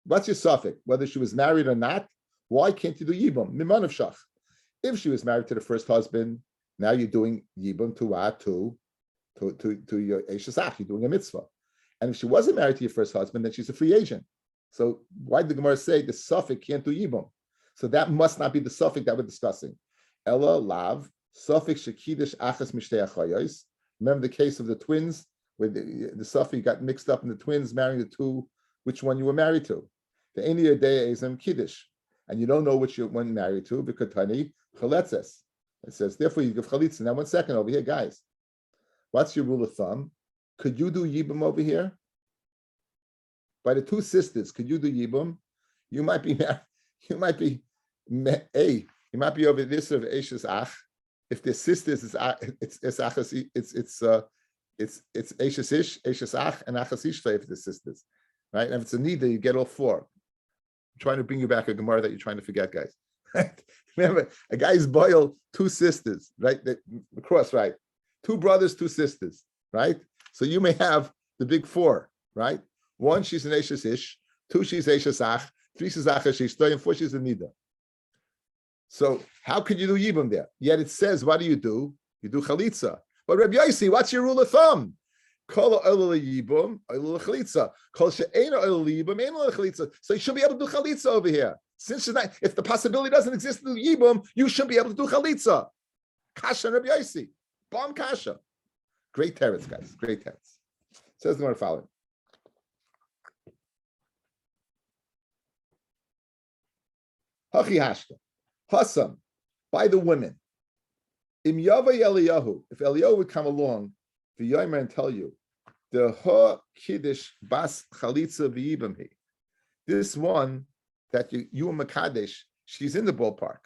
What's your suffix? Whether she was married or not, why can't you do yibam? Miman of shach. If she was married to the first husband, now you're doing yibam to what? To your eshesach. You're doing a mitzvah. And if she wasn't married to your first husband, then she's a free agent. So why did the Gemara say the suffix can't do yibam? So that must not be the suffix that we're discussing. Ella lav suffix shekidish achas mishtei achayos. Remember the case of the twins, where the suffix got mixed up in the twins marrying the two, which one you were married to. The eni yodei ezem kiddush, and you don't know which you were married to because tani chaletzes. It says therefore you give chalitza. Now 1 second over here, guys. What's your rule of thumb? Could you do yibam over here? By the two sisters, could you do yibam? You might be married. You might be over this of Eshes Ach. If the sisters is it's Achas, it's Eshes Ish, Eshes Ach, and Achas Ishta if the sisters, right? And if it's a Nida, you get all 4. I'm trying to bring you back a Gemara that you're trying to forget, guys. Remember, a guy's boiled 2 sisters, right? Across, right? 2 brothers, 2 sisters, right? So you may have the big 4, right? 1, she's an Eshes Ish. 2, she's Eshes Ach. 3 she's Achas Ishta, and 4 she's a Nida. So how could you do yibam there? Yet it says, what do? You do chalitza. But Rabbi Yossi, what's your rule of thumb? Kol oil yibam, oil chalitza. Kol she'ein oil yibam, ein oil chalitza. So you should be able to do chalitza over here. Since not, if the possibility doesn't exist to do yibam, you should be able to do chalitza. Kasha and Rabbi Yossi. Bomb kasha. Great teretz, guys. Great teretz. Says the one following. Hachi hashta. Hasam, by the women. Im Yavai Eliyahu, if Eliyahu would come along, the Yomer and tell you, the Ha Kiddush Bas Chalitza V'Yibamhi, this one that you and Makadesh, she's in the ballpark.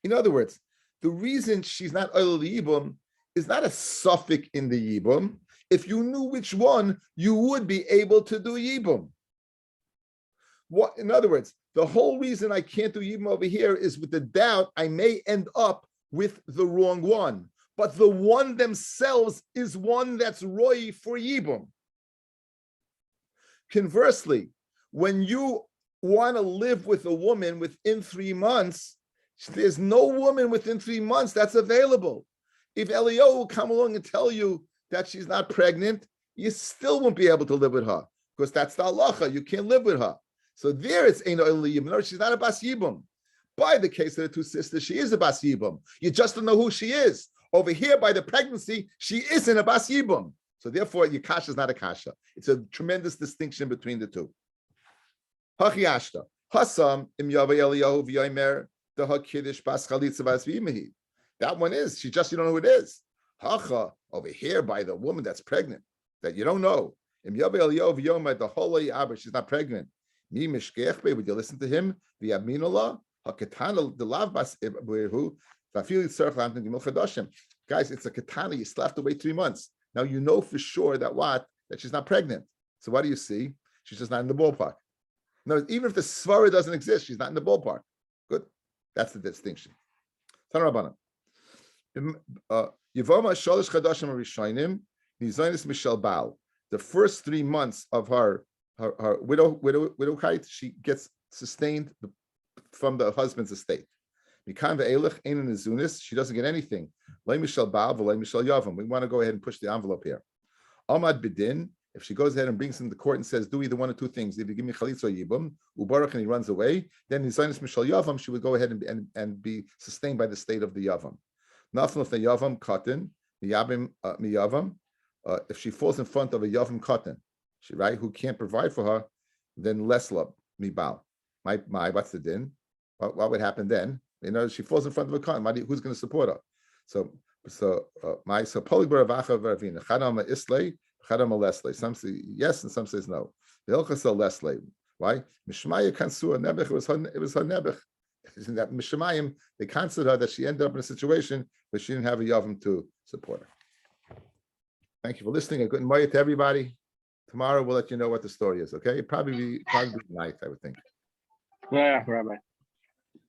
In other words, the reason she's not Oil Yibam is not a suffix in the Yibam. If you knew which one, you would be able to do Yibam. What, in other words, the whole reason I can't do Yibam over here is with the doubt I may end up with the wrong one. But the one themselves is one that's Roy for Yibam. Conversely, when you want to live with a woman within 3 months, There's no woman within 3 months that's available. If Eliyahu will come along and tell you that she's not pregnant, you still won't be able to live with her because that's the halacha. You can't live with her. So there it's Eino Eliyim. No, she's not a Bas Yibum. By the case of the two sisters, she is a Bas Yibum. You just don't know who she is. Over here, by the pregnancy, she isn't a Bas Yibum. So therefore, your kasha is not a kasha. It's a tremendous distinction between the two. Hachiyashta. Hasam im Yavay Eliyahu v'yomer the Kiddush bas chalitza bas v'yimehi. That one is, you don't know who it is. Hacha, over here by the woman that's pregnant, that you don't know. Im Yavay Eliyahu v'yomer the holei aber, she's not pregnant. Mi mishkechbe, would you listen to him? V'yaminola, haketana, the lav bas who, v'afili tzarech lamten gimel chadashim. Guys, it's a katana, you still have to wait 3 months. Now you know for sure that that she's not pregnant. So what do you see? She's just not in the ballpark. No, even if the svara doesn't exist, she's not in the ballpark. Good. That's the distinction. Yevamot shalosh chadashim rishonim nizonis mishel baal. The first 3 months of her widowkeit, she gets sustained from the husband's estate. Mikan ve'elech ein nezunis, she doesn't get anything. Lei mishel baal v'lei mishel yavam. We want to go ahead and push the envelope here. Amad bidin. If she goes ahead and brings him to court and says, do either one or two things, if you give me chalitza or yibum, ubarach, and he runs away, then in Zaynis Mishal Yavam, she would go ahead and be sustained by the state of the Yavam. Nafal of the Yavam katan, miyabim miyavam, if she falls in front of a Yavam katan, who can't provide for her, then lesla mibal. What's the din? What would happen then? She falls in front of a katan. Who's going to support her? So polybar avacha vervina chadama islay. Some say yes and some says no. The Hilchas Leslie. Why? Mishmaya Kansua Nebuch, it was her Nebuch. In that Mishmayim, they considered her that she ended up in a situation where she didn't have a Yavam to support her. Thank you for listening. A good night to everybody. Tomorrow we'll let you know what the story is, okay? Probably be night, I would think. Yeah, Rabbi.